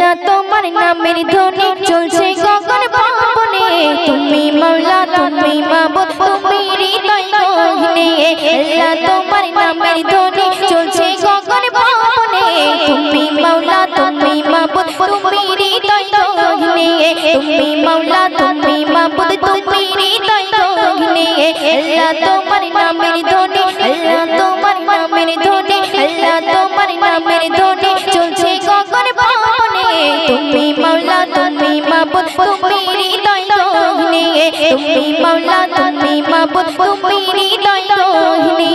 আল্লাহ তোমার নামের ধ্বনি চলছে গগন ভবনে তুমি মাওলা তুমি মাবুদ তুমি হৃদয় গহনে আল্লাহ তোমার নামের ধ্বনি চলছে গগন ভবনে তুমি মাওলা তুমি মাবুদ তুমি হৃদয় গহনে তুমি মাওলা তুমি মাবুদ তুমি হৃদয় গহনে আল্লাহ তোমার নামের ধ্বনি আল্লাহ তোমার নামের ধ্বনি আল্লাহ তোমার নামের ধ্বনি চলছে গগন ভবনে তুমি মাওলা তুমি মাবুদ তুমি হৃদয় গহনে তুমি মাওলা তুমি মাবুদ তুমি হৃদয় গহনে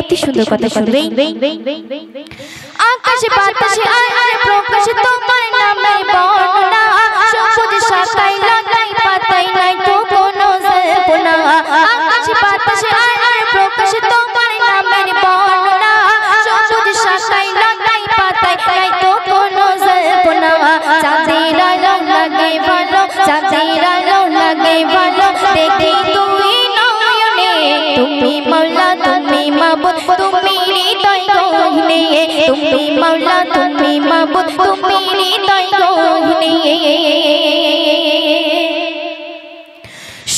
অতি সুন্দর কথা শুনবে আকাশে বাতাসে আর প্রকাশ তোমার নামের বর্ণনা সবুজ শাখায় লাগাই পাতায় নাই তো কোনো জল্পনা আকাশে বাতাসে আর প্রকাশ তোমার নামের বর্ণনা সবুজ শাখায় লাগাই পাতায় নাই তো কোনো জল্পনা চাঁদের আলো লাগে ভালো চাঁদের আলো লাগে ভালো দেখি তুই নয়নে তুমি মাওলা তুমি মাবুদ তুমি হৃদয় গহনে তুমি মাওলা তুমি মাবুদ তুমি হৃদয় গহনে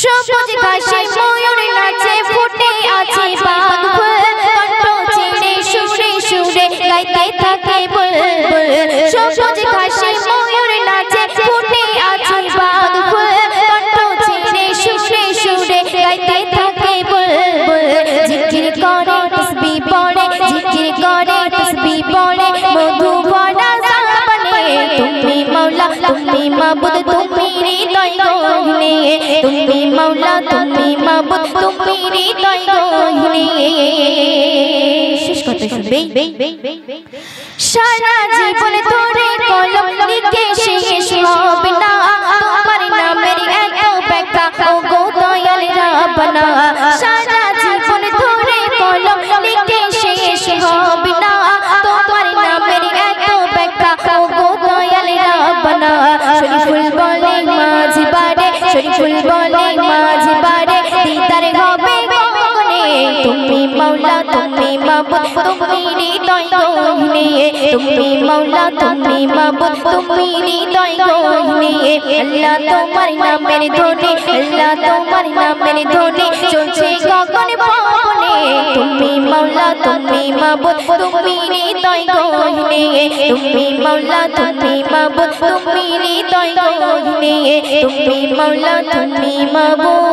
সবুজ ঘাসে ময়ূর নাচে ফুটে আছে বাগ ফুল কণ্ঠ ছেড়ে সুরে সুরে গাইতে থাকে বুলবুল সবুজ ঘাসে ময়ূর নাচে ফুটে আছে বাগ ফুল কণ্ঠ ছেড়ে সুরে সুরে গাইতে থাকে বুলবুল জিকির করে তসবিহ পড়ে জিকির করে তসবিহ পড়ে মধু ভরা জবানে তুমি মাওলা তুমি মাবুদ তুমি হৃদয় গহনে তুমি মাওলা তুমি মাবুদ তুমি হৃদয় গহনে শেষ কথা শুনবে সারা জীবন ধরে কলম লিখে শেষ হবে না তোমার নামের এত ব্যাখ্যা ও গো দয়াল রাব্বানা সারা জীবন ধরে কলম লিখে শেষ হবে না তোমার নামের এত ব্যাখ্যা ও গো দয়াল রাব্বানা শরীফুল বলে মাঝি বাড়ে শরীফুল বলে মাঝি বাড়ে দিদার হবে গগনে তুমি মাওলা তুমি মাবুদ তুমি হৃদয় গহনে তুমি মাওলা তুমি মাবুদ তুমি হৃদয় গহনে আল্লাহ তোমার নামের ধ্বনি আল্লাহ তোমার নামের ধ্বনি চলছে গগন ভবনে তুমি মাওলা তুমি মাবুদ তুমি হৃদয় গহনে তুমি মাওলা তুমি মাবুদ তুমি হৃদয় গহনে তুমি মাওলা তুমি মাবুদ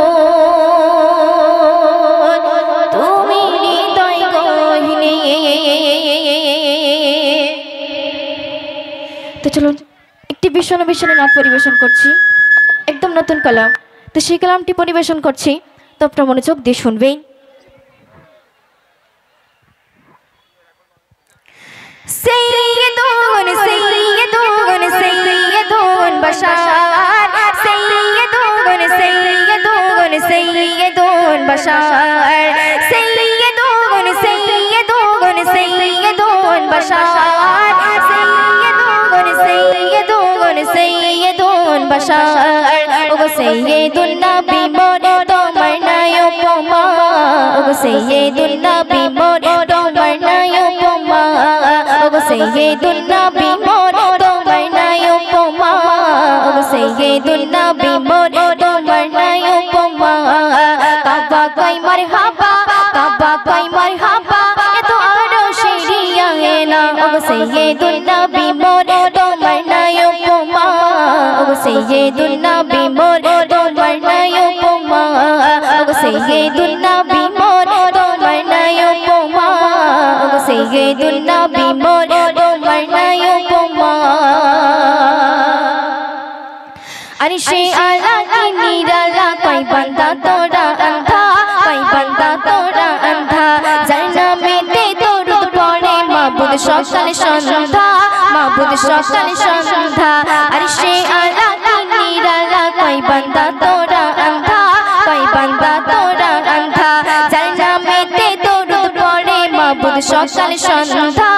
তুমি হৃদয় গহনে তো চলুন একটি ভীষণ ভীষণ নাচ পরিবেশন করছি একদম নতুন কালাম তো সেই কালামটি পরিবেশন করছি তো আপনারা মনোযোগ দিয়ে শুনবেন سيدون سيدون سيدون بشر سيدون سيدون سيدون بشر سيدون سيدون سيدون بشر سيدون سيدون سيدون بشر ওগো সৈয়দুন নবী মোর তোমার নায়ক মা ওগো সৈয়দুন নবী মোর তোমার নায়ক মা ওগো সৈয়দুন নবী মোর তোমার নায়ক মা ওগো সৈয়দুন নবী মোর তোমার নায়ক মা কাবা কই মারহাবা কাবা কই মারহাবা এত আরো শিরিয়া না ওগো সৈয়দুন নবী মোর তোমার নায়ক মা ওগো সৈয়দুন নবী মোর তোমার নায়ক মা ওগো সৈয়দুন নবী মোর তোমার নায়ক মা ওগো সৈয়দুন নবী মোর তোমার নায়ক মা আরে সে আলা কি নিরালা কই বান্দা তোরা আন্ধা কই বান্দা তোরা আন্ধা জান্নাতে দরুদ পড়ে মাবুদ সকাল সন্ধ্যা মাবুদ সকাল সন্ধ্যা আরে সে আলা কি নিরালা কই বান্দা তোরা আন্ধা কই বান্দা তোরা আন্ধা জান্নাতে দরুদ পড়ে মাবুদ সকাল সন্ধ্যা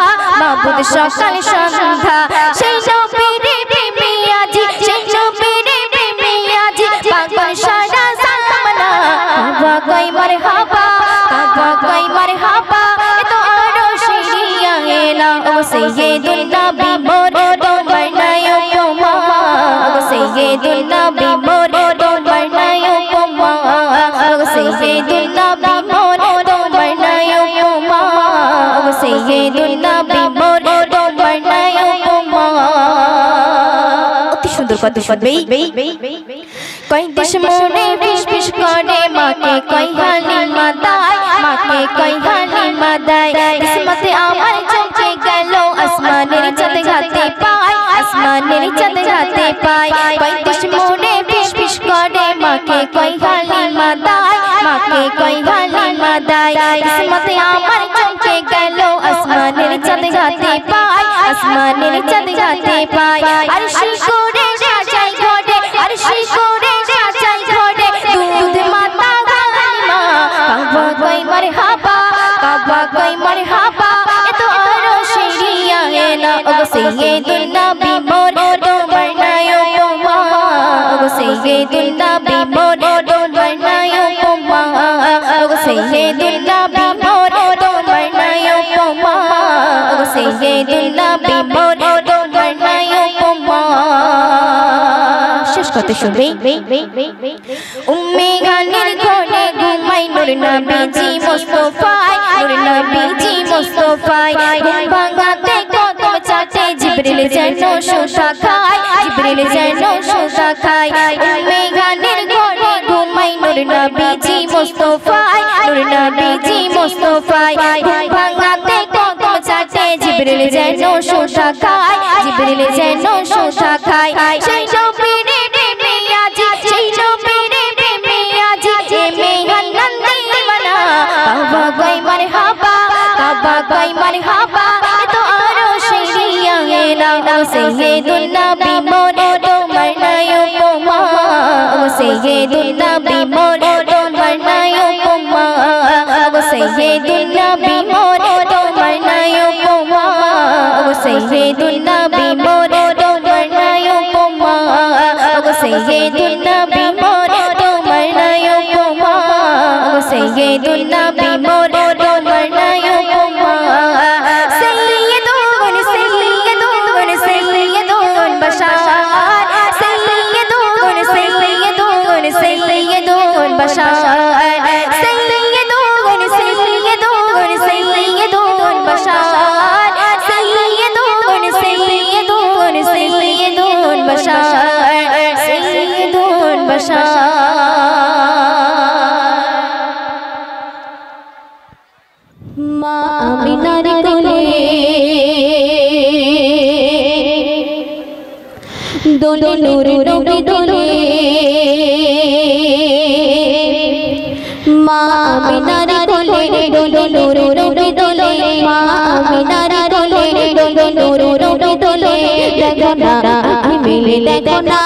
মাবুদ সকাল সন্ধ্যা সেই নবীরে প্রেমে আজি সেই নবীরে প্রেমে আজি পাগল সারা জামানা কাবা কই মারহাবা কাবা কই মারহাবা এত আরো শিরিয়া না ও सैयदुन नबी मोर तुम्हार নাই উপমা গো সৈয়দুন নবী মোর তোমার নাই উপমা গো সৈয়দুন নবী মোর তোমার নাই উপমা গো সৈয়দুন নবী মোর তোমার নাই উপমা অতি সুন্দর কথা শুনবেই কই দেশ মনে বিশ বিশ করে মাকে কই হালিমা দাই মাকে কই হালিমা দাই কিসমতে আমার চমকে গেল আসমানের চাঁদ ঘাতে পাই আসমানের চাঁদ ঘাতে পাই কই দেশ মনে বিশ বিশ করে মাকে কই হালিমা দাই মাকে কই হালিমা দাই কিসমতে আমার চমকে গেল আসমানের চাঁদ ঘাতে পাই আসমানের চাঁদ ঘাতে পাই আর শিকড়ে সাজাই ঘরে আর শিকড়ে সাজাই ঘরে দুধ মাতা হালিমা কাবা কই মারহাবা কাবা কই মারহাবা এত আরো শিরিয়া না ও সৈয়দুন নবী মোর তোমার নাই উপমা ও সৈয়দুন নবী মোর তোমার নাই উপমা ও সৈয়দুন নবী মোর তোমার নাই উপমা ও সৈয়দুন নবী মোর তোমার নাই উপমা শেষ কথা শুনবে উম্মে গানের ঘরে ঘুমাই নূর নবীজি মুস্তাফায় নূর নবীজি মুস্তাফায় ঘুম ভাঙাতে কদম চাটে জিবরিল যেন সুতা খায় জিবরিল যেন সুতা খায় উম্মে গানের ঘরে ঘুমাই নূর নবীজি মুস্তাফায় নূর নবীজি মুস্তাফায় ঘুম ভাঙাতে কদম চাটে জিবরিল যেন সুতা খায় জিবরিল যেন সুতা খায় সেই নবীরে প্রেমে আজি সেই নবীরে প্রেমে আজি যে মেঘানন দিওয়ানা কাবা কই মারহাবা কাবা কই মারহাবা তো আরো শিরিয়া না ও সৈয়দুন নবী মোর তোমার নাই উপমা ও সৈয়দুন নবী মোর তোমার নাই উপমা ও সৈয়দুন নবী মোর তোমার নাই উপমা ও সৈয়দুন নবী মোর তোমার নাই উপমা ও সৈয়দুন নবী মোর তোমার নাই উপমা ও সৈয়দুন নবী মোর তোমার নাই উপমা সৈয়দুন সৈয়দুন সৈয়দুন বাশার সৈয়দুন সৈয়দুন সৈয়দুন বাশার সৈয়দুন সৈয়দুন সৈয়দুন বাশার সৈয়দুন সৈয়দুন সৈয়দুন বাশার সৈয়দুন বাশার মা আমিনার কোলে দোলে নূর নবী দোলে মা আমিনার কোলে দোলে নূর নবী দোলে মা আমিনার কোলে দোলে নূর নবী দোলে দেখো না মিলে দেখো না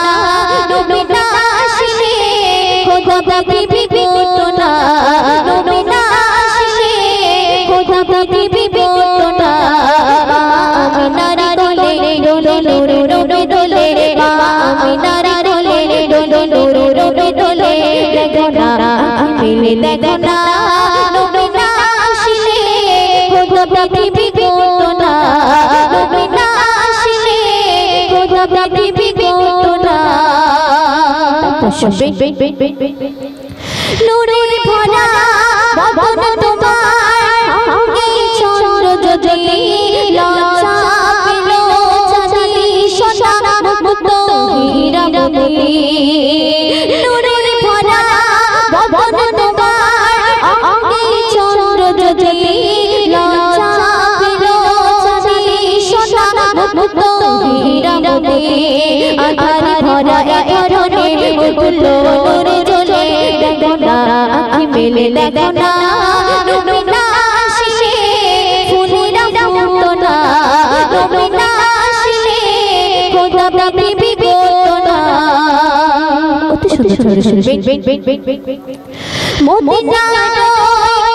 নবী না আসলে খোদা বিবি বলতো না নবী না আসলে খোদা বিবি বলতো না আমিনার কোলে দোলে নূর নবী দোলে মা আমিনার কোলে দোলে নূর নবী দোলে দেখো না মিলে দেখো না নবী না আসলে খোদা বিবি বলতো না নবী না আসলে খোদা বিবি বলতো না নূরের ভরা বদন তোমার সঙ্গে চন্দ্র যদি লজ্জা পেল চাঁদি সোনা মুক্ত হীরা বলি নূরের ভরা বদন তোমার সঙ্গে চন্দ্র যদি লজ্জা পেল চাঁদি সোনা মুক্ত হীরা বলি আধার ভরা ধরনের উঠলো নূরে জ্বলে দেখো না আঁখি মেলে দেখো না নবী না আসলে ফুলেরা ফুটতো না নবী না আসলে খোদা বিবি বলতো না অতি সুন্দর শুনবেন মদিনার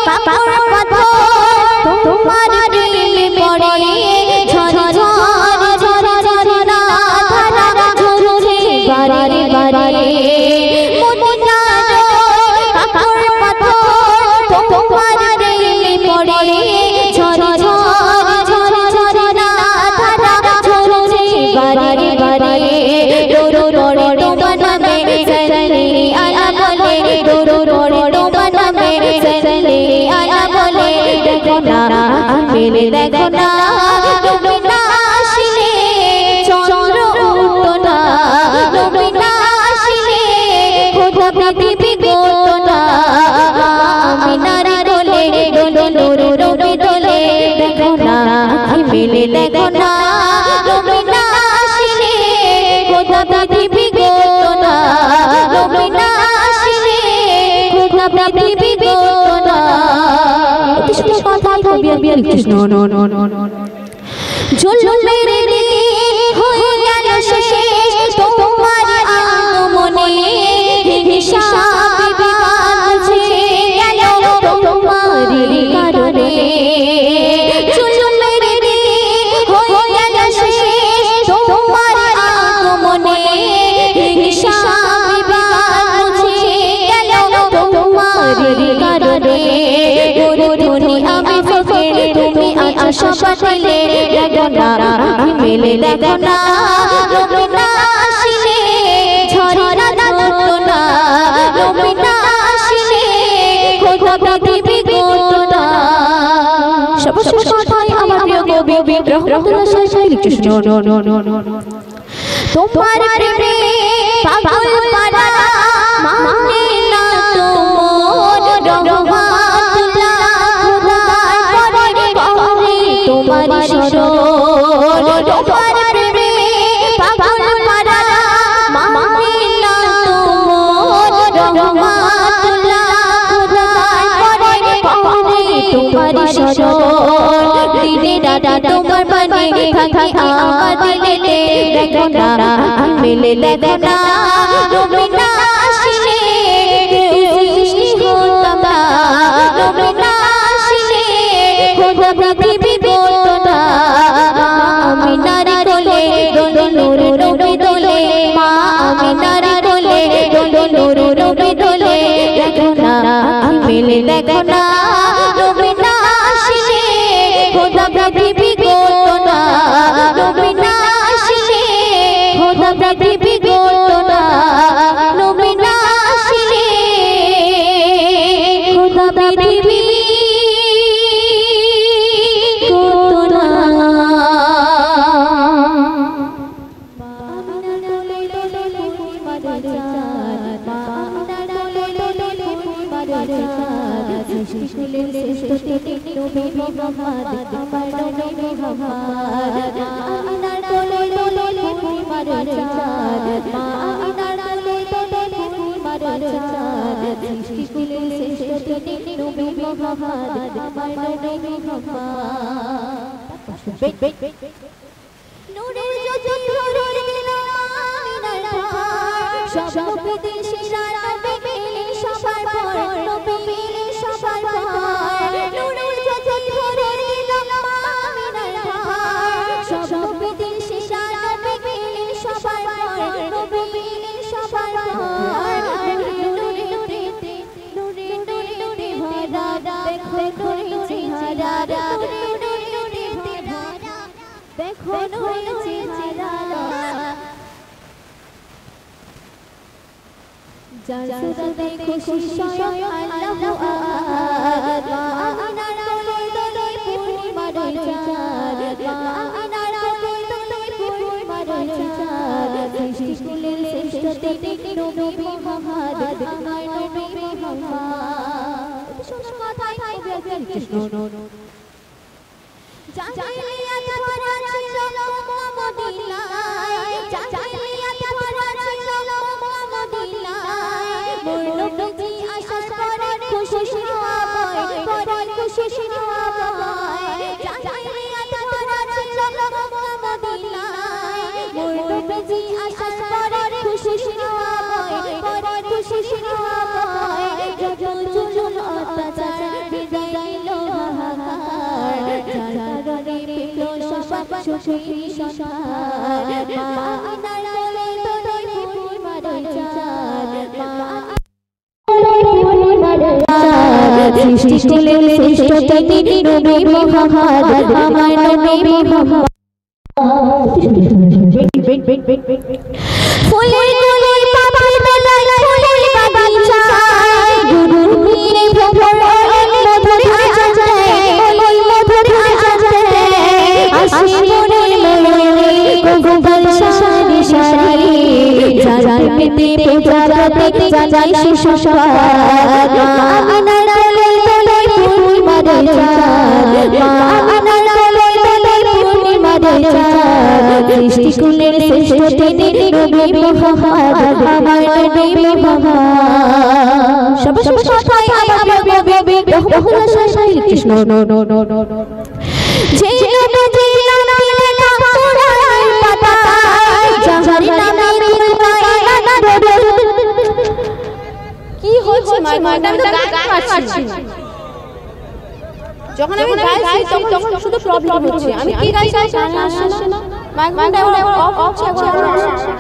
পাথর পাথর তোমার প্রেমে পড়ে ঝরঝর ঝরঝর ধারা ঝরছে বারে বারে মদিনার পাথর পাথর তোমার প্রেমে পড়ে ঝরঝর ঝরঝর দেখো না নবী না আসলে চন্দ্র উঠতো না নবী না আসলে খোদা পৃথিবী গড়তো না আমিনার কোলে দোলে নূর নবী দোলে দেখো না আঁখি মেলে দেখো না নবী না আসলে খোদা পৃথিবী গড়তো না নবী না আসলে খোদা পৃথিবী গড়তো না কৃষ্ণ কথা কবি Krishna no no no no জুলুমের দিন হয়ে গেল শেষ তোমার আগমনে হিসাব বিবাদ ছেড়ে গেল তোমার কারণে জুলুমের দিন হয়ে গেল শেষ তোমার আগমনে হিসাব বিবাদ ছেড়ে গেল তোমার কারণে ধনী আমি ফকির তুমি আছো সবাইলে দেখো না আঁখি মেলে দেখো না নবী না আসলে ঝরা ধরতো না নবী না আসলে খোদা পৃথিবী গড়তো না সবশেষ কথাই আমার প্রিয় কবি Rahmatullah Shahi Krishna no no no no তোমার প্রেমে পাগল পারা মানে না তোমার রহমাতুল্লাহ তোমার শরণ তোমার প্রেমে পাগল পারা মানে না তোমার রহমাতুল্লাহ তোমার শরণ দিনে রাতে তোমার বাণী থাকে আমার দিলে দেখো না আঁখি মেলে দেখো না নবী না আসলে সৃষ্টি হতাম না নবী না আসলে খোদা পৃথিবী গড়তো না আমিনার কোলে দোলে নূর নবী দোলে মা আমিনার কোলে দোলে নূর নবী দোলে দেখো না আঁখি মেলে দেখো না নবী না আসলে খোদা পৃথিবী গড়তো না নবী না আসলে খোদা পৃথিবী গড়তো না নবী না আসলে খোদা পৃথিবী গড়তো না নূরের জ্যোতি ধরে আমিনার ঘর সব বিদেশিরা নবী পেলেন সবার পর নবী পেলেন সবার পর নূরের জ্যোতি ধরে আমিনার ঘর সব বিদেশিরা নবী পেলেন সবার পর নবী পেলেন সবার পর নূরে নূরে নূরে নূরে ভরা দেখো নূরে চেহারা নূরে নূরে ভরা দেখো নূরে চেহারা যার সুরাতে খুশি স্বয়ং আল্লাহু আহাদ আমিনার কোলে দোলে পূর্ণিমার চাঁদ আমিনার কোলে দোলে পূর্ণিমার চাঁদ সৃষ্টিকুলের শ্রেষ্ঠ তিনি নবী মুহাম্মদ আমার নবী মুহাম্মদ সুন্দর কথাই কবি কৃষ্ণ জাহিলিয়াত ভরা ছিল মদিনায় জাহিলিয়াত ভরা ছিল মদিনায় মোর নবী আসার পরে খুশি হওয়া বয় পরে খুশি হওয়া বয় জাহিলিয়াত ভরা ছিল মদিনায় মোর নবী আসার পরে খুশি হওয়া বয় পরে খুশি হওয়া বয় যত জুলুম অত্যাচার বিদায় দিল হাহাকার যার কারণে পেল সব সুখী সংসার আমিনার কোলে দোলে পূর্ণিমার চাঁদ পূর্ণিমার চাঁদ সৃষ্টিকুলের শ্রেষ্ঠ তিনি নবী মুহাম্মদ আমার নবী মুহাম্মদ ফুলের কুলে পাপড়ি মেলায় ফুলের বাগিচায় গুরুর পীরে ভ্রমর মধুর আজান দেয় মধুর আজান দেয় আসে মনের ময়ূরে গোপাল সারি সারি যারা পেতে প্রজাপতি জানাই সুসংবাদ আমিনার কোলে কোলে পূর্ণিমার চাঁদ আমিনার কোলে কোলে পূর্ণিমার চাঁদ সৃষ্টিকুলের শ্রেষ্ঠ তিনি নবী মুহাম্মদ আমার নবী মুহাম্মদ সব কথাই আমার নবী রহমতুল্লাহ সাল্লাল্লাহু কৃষ্ণ যে নবী নাম লেখা কোরআনের পাতায় যার নামে কি হচ্ছে ম্যাডাম তো গান পাচ্ছি যখন আমি গাইছি তখন শুধু প্রবলেম হচ্ছে আমি কি গাইছি গান আসছে না মাইকটা অফ হচ্ছে এখন আসছে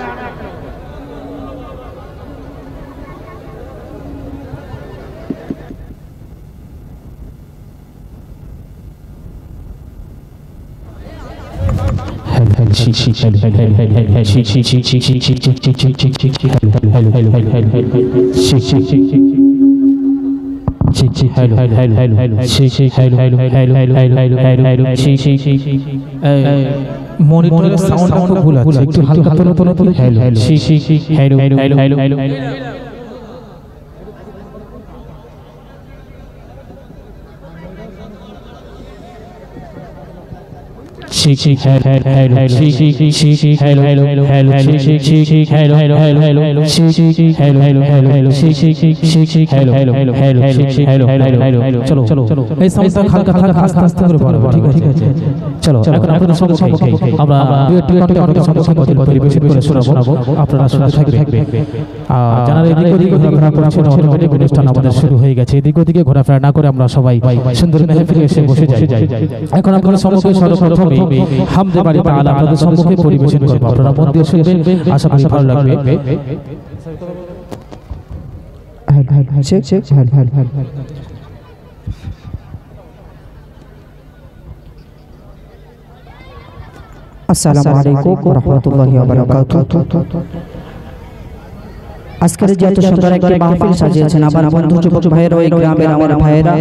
মনিটরের সাউন্ডটা খুব ভুল আছে একটু হালকা তোলো হ্যালো হ্যালো চলো এই সাউন্ডটা হালকা আস্তে করে বলো ঠিক আছে চলো এখন আপনাদের সম্মুখে আমরা দুইটা আপনাদের সম্মুখে পরিবেশন করে শোনাবো আপনারা শুনতে থাকবেন যারা এদিক ওদিক ঘোরাফেরা করছেন অটোমেটিক অনুষ্ঠান আমাদের শুরু হয়ে গেছে এদিক ওদিকে ঘোরাফেরা না করে আমরা সবাই সুন্দর মেহফিলে এসে বসে যাই এখন আপনাদের সম্মুখে সর্বপ্রথমে হামদে বাড়ি তাআলা আপনাদের সম্মুখে পরিবেশন করব আপনারা মন দিয়ে শুনবেন আশা করি ভালো লাগবে আসসালামু আলাইকুম ওয়া রাহমাতুল্লাহি ওয়া বারাকাতুহু আজকের যে এত সুন্দর একটি মাহফিল সাজিয়েছেন আমার বন্ধু যুবক ভাইয়েরা ওই গ্রামের আমার ভাইয়েরা